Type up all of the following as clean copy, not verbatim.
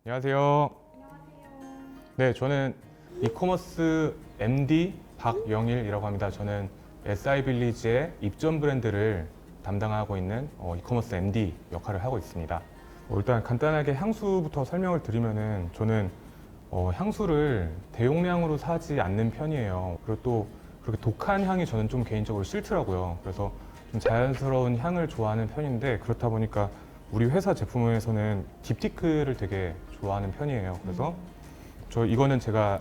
안녕하세요. 네, 저는 이커머스 MD 박영일이라고 합니다. 저는 SI빌리지의 입점 브랜드를 담당하고 있는 이커머스 MD 역할을 하고 있습니다. 일단 간단하게 향수부터 설명을 드리면은 저는 향수를 대용량으로 사지 않는 편이에요. 그리고 또 그렇게 독한 향이 저는 좀 개인적으로 싫더라고요. 그래서 좀 자연스러운 향을 좋아하는 편인데 그렇다 보니까 우리 회사 제품에서는 딥티크를 되게 좋아하는 편이에요. 그래서 이거는 제가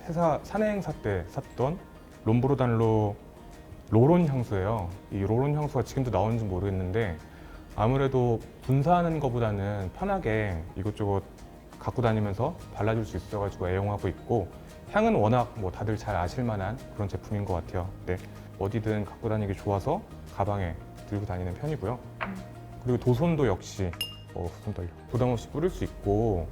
회사 사내행사 때 샀던 롬브로단로 로론 향수예요. 이 로론 향수가 지금도 나오는지 모르겠는데 아무래도 분사하는 것보다는 편하게 이것저것 갖고 다니면서 발라줄 수 있어가지고 애용하고 있고 향은 워낙 뭐 다들 잘 아실 만한 그런 제품인 것 같아요. 네, 어디든 갖고 다니기 좋아서 가방에 들고 다니는 편이고요. 그리고 도손도 역시 손 떨려. 부담 없이 뿌릴 수 있고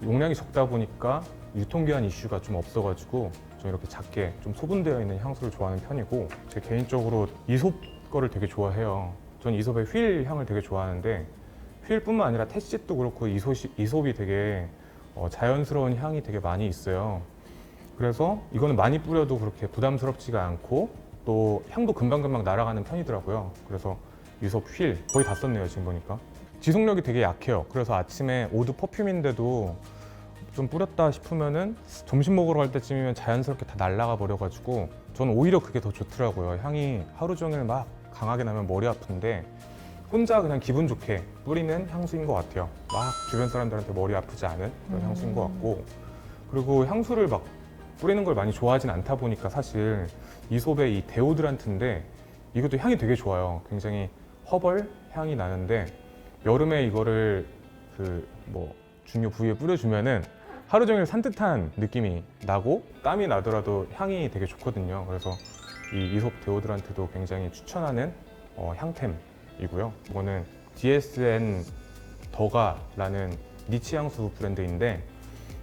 용량이 적다 보니까 유통기한 이슈가 좀 없어가지고 좀 이렇게 작게 좀 소분되어 있는 향수를 좋아하는 편이고 제 개인적으로 이솝 거를 되게 좋아해요. 전 이솝의 휠 향을 되게 좋아하는데 휠뿐만 아니라 태시도 그렇고 이솝이 되게 자연스러운 향이 되게 많이 있어요. 그래서 이거는 많이 뿌려도 그렇게 부담스럽지가 않고 또 향도 금방금방 날아가는 편이더라고요. 그래서 이솝 휠 거의 다 썼네요, 지금 보니까. 지속력이 되게 약해요. 그래서 아침에 오드 퍼퓸인데도 좀 뿌렸다 싶으면은 점심 먹으러 갈 때쯤이면 자연스럽게 다 날아가 버려가지고 저는 오히려 그게 더 좋더라고요. 향이 하루 종일 막 강하게 나면 머리 아픈데 혼자 그냥 기분 좋게 뿌리는 향수인 것 같아요. 막 주변 사람들한테 머리 아프지 않은 그런 향수인 것 같고 그리고 향수를 막 뿌리는 걸 많이 좋아하진 않다 보니까 사실 이솝의 이 데오드란트인데 이것도 향이 되게 좋아요. 굉장히 허벌 향이 나는데 여름에 이거를 중요 부위에 뿌려주면은 하루 종일 산뜻한 느낌이 나고 땀이 나더라도 향이 되게 좋거든요. 그래서 이 이솝 데오드란트도 굉장히 추천하는 향템이고요. 이거는 DSN 더가라는 니치 향수 브랜드인데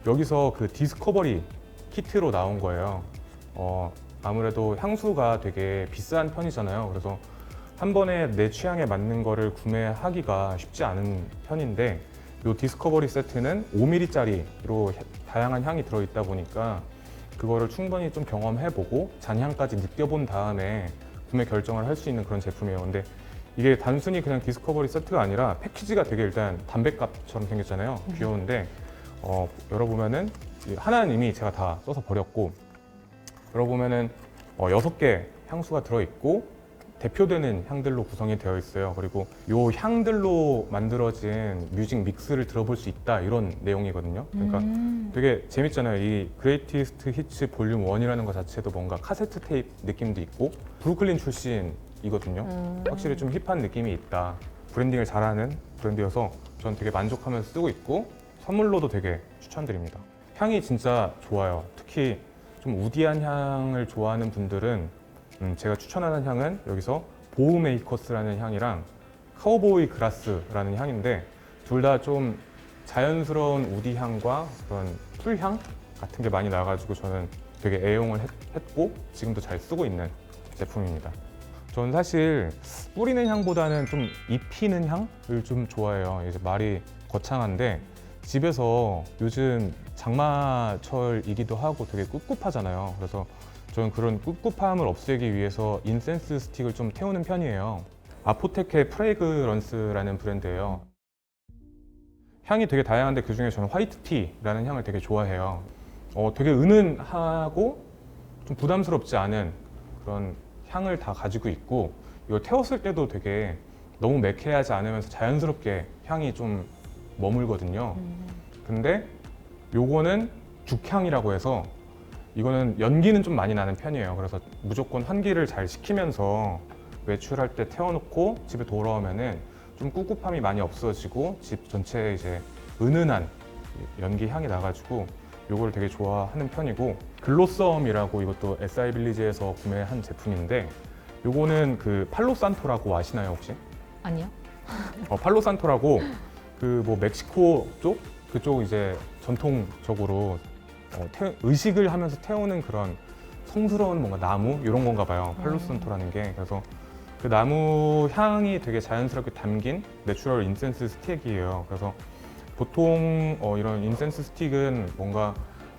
여기서 그 디스커버리 키트로 나온 거예요. 아무래도 향수가 되게 비싼 편이잖아요. 그래서 한 번에 내 취향에 맞는 거를 구매하기가 쉽지 않은 편인데 이 디스커버리 세트는 5ml짜리로 다양한 향이 들어있다 보니까 그거를 충분히 좀 경험해보고 잔향까지 느껴본 다음에 구매 결정을 할 수 있는 그런 제품이에요. 근데 이게 단순히 그냥 디스커버리 세트가 아니라 패키지가 되게 일단 담배값처럼 생겼잖아요. 귀여운데 열어보면은 하나는 이미 제가 다 써서 버렸고 열어보면은 6개 향수가 들어있고 대표되는 향들로 구성이 되어 있어요. 그리고 이 향들로 만들어진 뮤직 믹스를 들어볼 수 있다 이런 내용이거든요. 그러니까 되게 재밌잖아요. 이 그레이티스트 히츠 볼륨 1이라는 것 자체도 뭔가 카세트 테이프 느낌도 있고 브루클린 출신이거든요. 확실히 좀 힙한 느낌이 있다. 브랜딩을 잘하는 브랜드여서 전 되게 만족하면서 쓰고 있고 선물로도 되게 추천드립니다. 향이 진짜 좋아요. 특히 좀 우디한 향을 좋아하는 분들은 제가 추천하는 향은 여기서 보우메이커스라는 향이랑 카우보이 그라스라는 향인데 둘 다 좀 자연스러운 우디 향과 그런 풀향 같은 게 많이 나가지고 저는 되게 애용을 했고 지금도 잘 쓰고 있는 제품입니다. 저는 사실 뿌리는 향보다는 좀 입히는 향을 좀 좋아해요. 이제 말이 거창한데 집에서 요즘 장마철이기도 하고 되게 꿉꿉하잖아요. 그래서 저는 그런 꿉꿉함을 없애기 위해서 인센스 스틱을 좀 태우는 편이에요. 아포테케 프레그런스라는 브랜드예요. 향이 되게 다양한데 그중에 저는 화이트티라는 향을 되게 좋아해요. 되게 은은하고 좀 부담스럽지 않은 그런 향을 다 가지고 있고 이걸 태웠을 때도 되게 너무 매캐하지 않으면서 자연스럽게 향이 좀 머물거든요. 근데 요거는 죽향이라고 해서 이거는 연기는 좀 많이 나는 편이에요. 그래서 무조건 환기를 잘 시키면서 외출할 때 태워놓고 집에 돌아오면은 좀 꿉꿉함이 많이 없어지고 집 전체에 이제 은은한 연기 향이 나가지고 이걸 되게 좋아하는 편이고 글로썸이라고 이것도 SI빌리지에서 구매한 제품인데 요거는 그 팔로산토라고 아시나요 혹시? 아니요. 팔로산토라고 그 뭐 멕시코 쪽 그쪽 이제 전통적으로 의식을 하면서 태우는 그런 성스러운 뭔가 나무 이런 건가 봐요. 팔로산토라는 게. 그래서 그 나무 향이 되게 자연스럽게 담긴 내추럴 인센스 스틱이에요. 그래서 보통 이런 인센스 스틱은 뭔가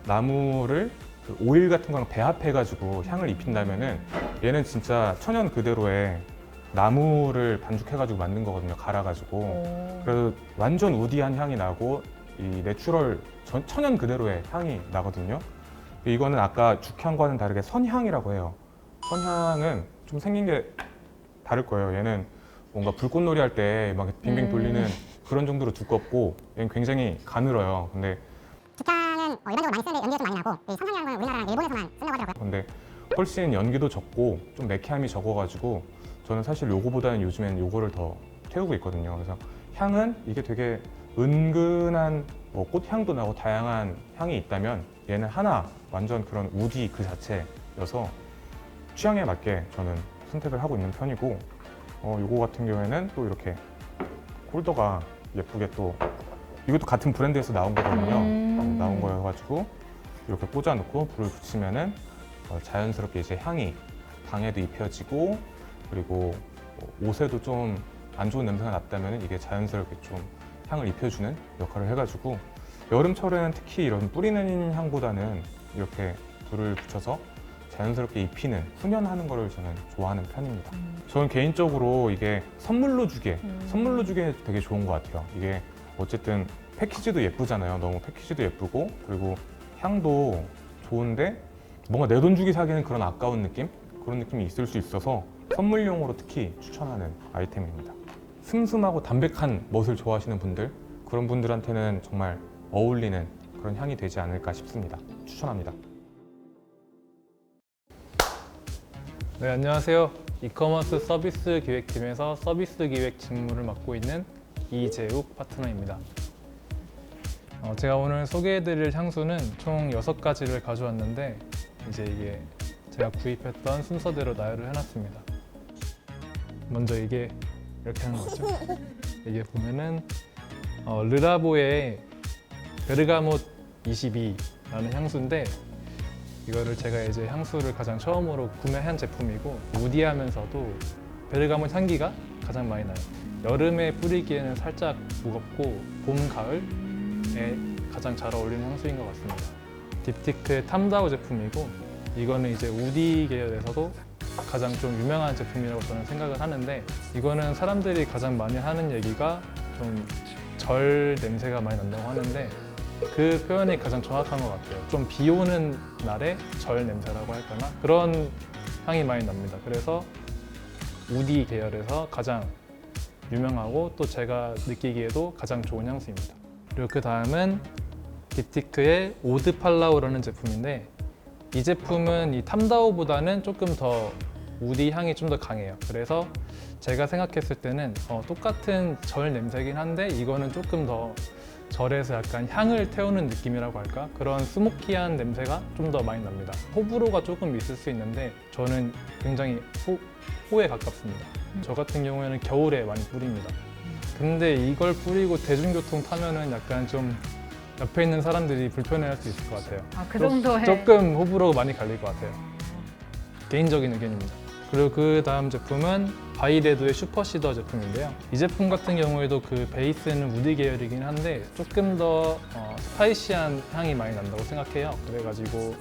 나무를 그 오일 같은 거랑 배합해가지고 향을 입힌다면은 얘는 진짜 천연 그대로의 나무를 반죽해가지고 만든 거거든요. 갈아가지고. 그래서 완전 우디한 향이 나고 이 내추럴 천연 그대로의 향이 나거든요. 이거는 아까 죽향과는 다르게 선향이라고 해요. 선향은 좀 생긴 게 다를 거예요. 얘는 뭔가 불꽃놀이 할 때 막 빙빙 돌리는 그런 정도로 두껍고 얘는 굉장히 가늘어요. 근데 죽향은 일반적으로 많이 쓰는데 연기가 좀 많이 나고 이 선향은 우리나라랑 일본에서만 쓴다고 하더라고요. 근데 훨씬 연기도 적고 좀 매캐함이 적어가지고 저는 사실 요거보다는 요즘엔 요거를 더 태우고 있거든요. 그래서 향은 이게 되게 은근한 뭐 꽃향도 나고 다양한 향이 있다면 얘는 하나 완전 그런 우디 그 자체여서 취향에 맞게 저는 선택을 하고 있는 편이고 요거 같은 경우에는 또 이렇게 홀더가 예쁘게 또 이것도 같은 브랜드에서 나온 거거든요. 나온 거여가지고 이렇게 꽂아놓고 불을 붙이면은 자연스럽게 이제 향이 방에도 입혀지고 그리고 옷에도 좀 안 좋은 냄새가 났다면 이게 자연스럽게 좀 향을 입혀주는 역할을 해가지고 여름철에는 특히 이런 뿌리는 향보다는 이렇게 불을 붙여서 자연스럽게 입히는, 훈연하는 거를 저는 좋아하는 편입니다. 저는 개인적으로 이게 선물로 주기에 되게 좋은 것 같아요. 이게 어쨌든 패키지도 예쁘잖아요. 너무 패키지도 예쁘고 그리고 향도 좋은데 뭔가 내 돈 주기 사기에는 그런 아까운 느낌? 그런 느낌이 있을 수 있어서 선물용으로 특히 추천하는 아이템입니다. 슴슴하고 담백한 멋을 좋아하시는 분들, 그런 분들한테는 정말 어울리는 그런 향이 되지 않을까 싶습니다. 추천합니다. 네, 안녕하세요. 이커머스 서비스 기획팀에서 서비스 기획 직무를 맡고 있는 이재욱 파트너입니다. 제가 오늘 소개해드릴 향수는 총 6가지를 가져왔는데 이제 이게 제가 구입했던 순서대로 나열을 해놨습니다. 먼저 이게 이렇게 하는 거죠. 이게 보면은 르라보의 베르가못 22라는 향수인데 이거를 제가 이제 향수를 가장 처음으로 구매한 제품이고 우디하면서도 베르가못 향기가 가장 많이 나요. 여름에 뿌리기에는 살짝 무겁고 봄, 가을에 가장 잘 어울리는 향수인 것 같습니다. 딥티크의 탐다오 제품이고 이거는 이제 우디 계열에서도 가장 좀 유명한 제품이라고 저는 생각을 하는데 이거는 사람들이 가장 많이 하는 얘기가 좀 절 냄새가 많이 난다고 하는데 그 표현이 가장 정확한 것 같아요. 좀 비 오는 날에 절 냄새라고 할까나 그런 향이 많이 납니다. 그래서 우디 계열에서 가장 유명하고 또 제가 느끼기에도 가장 좋은 향수입니다. 그리고 그 다음은 딥티크의 오드 팔라우라는 제품인데 이 제품은 이 탐다오보다는 조금 더 우디 향이 좀 더 강해요. 그래서 제가 생각했을 때는 똑같은 절 냄새긴 한데 이거는 조금 더 절에서 약간 향을 태우는 느낌이라고 할까? 그런 스모키한 냄새가 좀 더 많이 납니다. 호불호가 조금 있을 수 있는데 저는 굉장히 호에 가깝습니다. 저 같은 경우에는 겨울에 많이 뿌립니다. 근데 이걸 뿌리고 대중교통 타면은 약간 좀 옆에 있는 사람들이 불편해할 수 있을 것 같아요. 그 정도에 조금 호불호가 많이 갈릴 것 같아요. 개인적인 의견입니다. 그리고 그 다음 제품은 바이레도의 슈퍼시더 제품인데요. 이 제품 같은 경우에도 그 베이스는 우디 계열이긴 한데 조금 더 스파이시한 향이 많이 난다고 생각해요. 그래가지고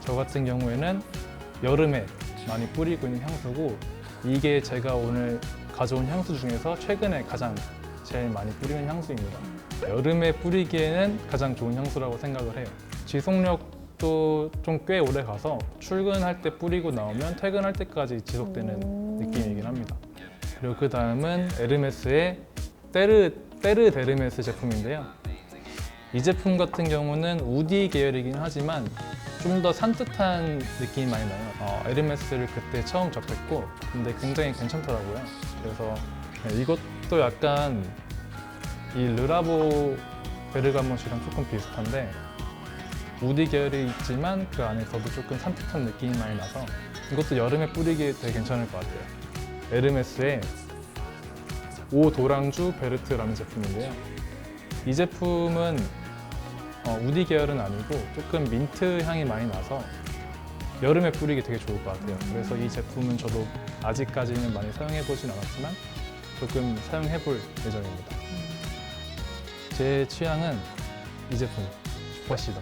저 같은 경우에는 여름에 많이 뿌리고 있는 향수고 이게 제가 오늘 가져온 향수 중에서 최근에 가장 제일 많이 뿌리는 향수입니다. 여름에 뿌리기에는 가장 좋은 향수라고 생각을 해요. 지속력도 좀 꽤 오래 가서 출근할 때 뿌리고 나오면 퇴근할 때까지 지속되는 느낌이긴 합니다. 그리고 그 다음은 에르메스의 테르 데르메스 제품인데요. 이 제품 같은 경우는 우디 계열이긴 하지만 좀 더 산뜻한 느낌이 많이 나요. 에르메스를 그때 처음 접했고 근데 굉장히 괜찮더라고요. 그래서 이것도 약간 이 르라보 베르가못이랑 조금 비슷한데 우디 계열이 있지만 그 안에서도 조금 산뜻한 느낌이 많이 나서 이것도 여름에 뿌리기 되게 괜찮을 것 같아요. 에르메스의 오도랑주 베르트라는 제품인데요. 이 제품은 우디 계열은 아니고 조금 민트 향이 많이 나서 여름에 뿌리기 되게 좋을 것 같아요. 그래서 이 제품은 저도 아직까지는 많이 사용해 보진 않았지만 조금 사용해 볼 예정입니다. 제 취향은 이 제품 슈퍼시더.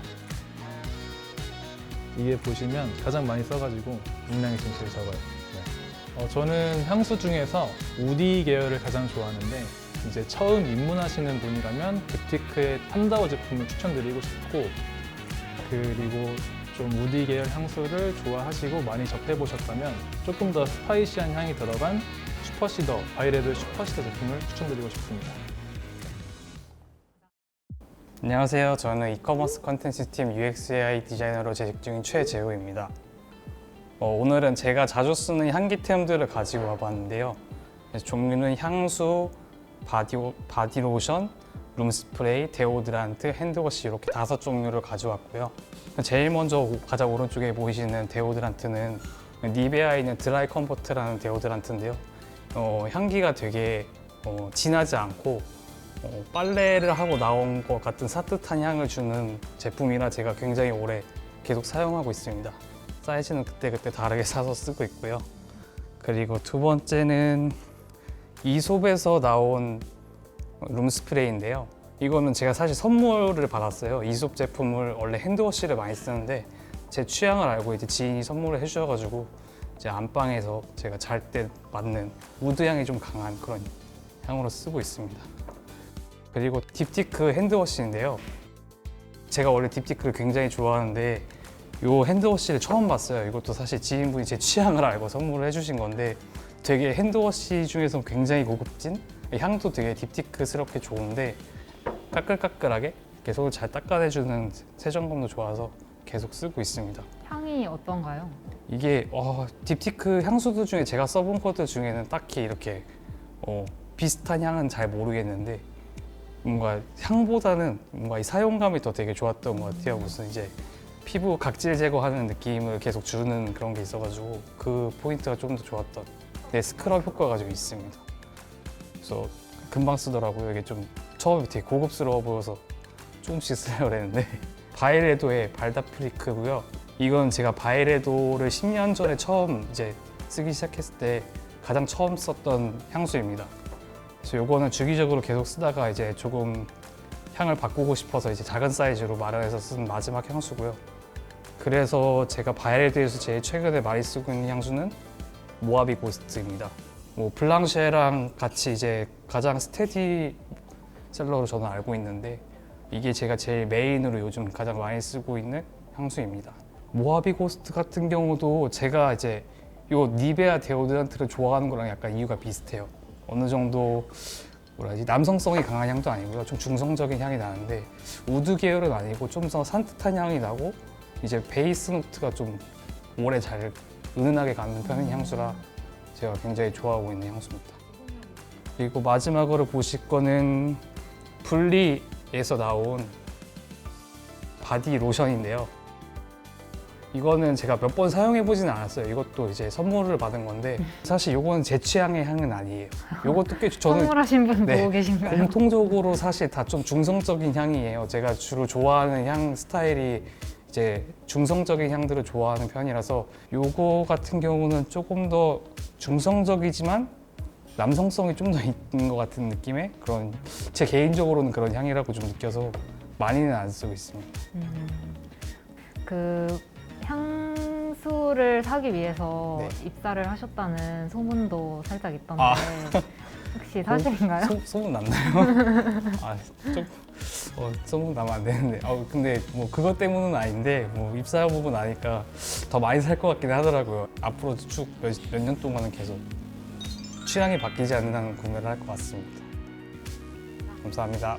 이게 보시면 가장 많이 써가지고 용량이 지금 제일 적어요. 네. 저는 향수 중에서 우디 계열을 가장 좋아하는데 이제 처음 입문하시는 분이라면 딥티크의 탐다오 제품을 추천드리고 싶고, 그리고 좀 우디 계열 향수를 좋아하시고 많이 접해보셨다면 조금 더 스파이시한 향이 들어간 슈퍼시더, 바이레드 슈퍼시더 제품을 추천드리고 싶습니다. 안녕하세요. 저는 이커머스 컨텐츠 팀 UX AI 디자이너로 재직 중인 최재우입니다. 오늘은 제가 자주 쓰는 향기템들을 가지고 와봤는데요. 종류는 향수, 바디로션, 룸스프레이, 데오드란트, 핸드워시 이렇게 5종류를 가져왔고요. 제일 먼저 가장 오른쪽에 보이시는 데오드란트는 니베아에 있는 드라이 컴포트라는 데오드란트인데요. 향기가 되게 진하지 않고 빨래를 하고 나온 것 같은 산뜻한 향을 주는 제품이라 제가 굉장히 오래 계속 사용하고 있습니다. 사이즈는 그때그때 다르게 사서 쓰고 있고요. 그리고 두 번째는 이솝에서 나온 룸스프레이인데요. 이거는 제가 사실 선물을 받았어요. 이솝 제품을 원래 핸드워시를 많이 쓰는데 제 취향을 알고 이제 지인이 선물을 해주셔가지고 이제 안방에서 제가 잘 때 맡는 우드 향이 좀 강한 그런 향으로 쓰고 있습니다. 그리고 딥티크 핸드워시인데요. 제가 원래 딥티크를 굉장히 좋아하는데 이 핸드워시를 처음 봤어요. 이것도 사실 지인분이 제 취향을 알고 선물을 해주신 건데 되게 핸드워시 중에서 굉장히 고급진, 향도 되게 딥티크스럽게 좋은데 까끌까끌하게 계속 잘 닦아내주는 세정감도 좋아서 계속 쓰고 있습니다. 향이 어떤가요? 이게 딥티크 향수들 중에 제가 써본 것들 중에는 딱히 이렇게 비슷한 향은 잘 모르겠는데 뭔가 향보다는 뭔가 이 사용감이 더 되게 좋았던 것 같아요. 무슨 이제 피부 각질 제거하는 느낌을 계속 주는 그런 게 있어가지고 그 포인트가 좀 더 좋았던 스크럽 효과가 좀 있습니다. 그래서 금방 쓰더라고요. 이게 좀 처음에 되게 고급스러워 보여서 조금씩 쓰려고 했는데 바이레도의 발다프리크고요. 이건 제가 바이레도를 10년 전에 처음 이제 쓰기 시작했을 때 가장 처음 썼던 향수입니다. 그래서 요거는 주기적으로 계속 쓰다가 이제 조금 향을 바꾸고 싶어서 이제 작은 사이즈로 마련해서 쓴 마지막 향수고요. 그래서 제가 바이레드에서 제일 최근에 많이 쓰고 있는 향수는 모하비 고스트입니다. 블랑쉐랑 같이 이제 가장 스테디셀러로 저는 알고 있는데 이게 제가 제일 메인으로 요즘 가장 많이 쓰고 있는 향수입니다. 모하비 고스트 같은 경우도 제가 이제 요 니베아 데오드란트를 좋아하는 거랑 약간 이유가 비슷해요. 어느 정도 남성성이 강한 향도 아니고요. 좀 중성적인 향이 나는데 우드 계열은 아니고 좀 더 산뜻한 향이 나고 이제 베이스 노트가 좀 오래 잘 은은하게 가는 편인 향수라 제가 굉장히 좋아하고 있는 향수입니다. 그리고 마지막으로 보실 거는 분리에서 나온 바디 로션인데요. 이거는 제가 몇 번 사용해 보지는 않았어요. 이것도 이제 선물을 받은 건데 사실 이거는 제 취향의 향은 아니에요. 이것도 꽤 저는 선물하신 분 네, 보고 계신가요? 공통적으로 사실 다 좀 중성적인 향이에요. 제가 주로 좋아하는 향 스타일이 이제 중성적인 향들을 좋아하는 편이라서 요거 같은 경우는 조금 더 중성적이지만 남성성이 좀 더 있는 것 같은 느낌의 그런 제 개인적으로는 그런 향이라고 좀 느껴서 많이는 안 쓰고 있습니다. 그 향수를 사기 위해서 네. 입사를 하셨다는 소문도 살짝 있던데 아. 혹시 사실인가요? 소문 났나요? 소문 나면 안 되는데. 근데 뭐 그것 때문은 아닌데 뭐 입사해보고 나니까 더 많이 살 것 같긴 하더라고요. 앞으로 쭉 몇 년 동안은 계속 취향이 바뀌지 않는 한 구매를 할 것 같습니다. 감사합니다.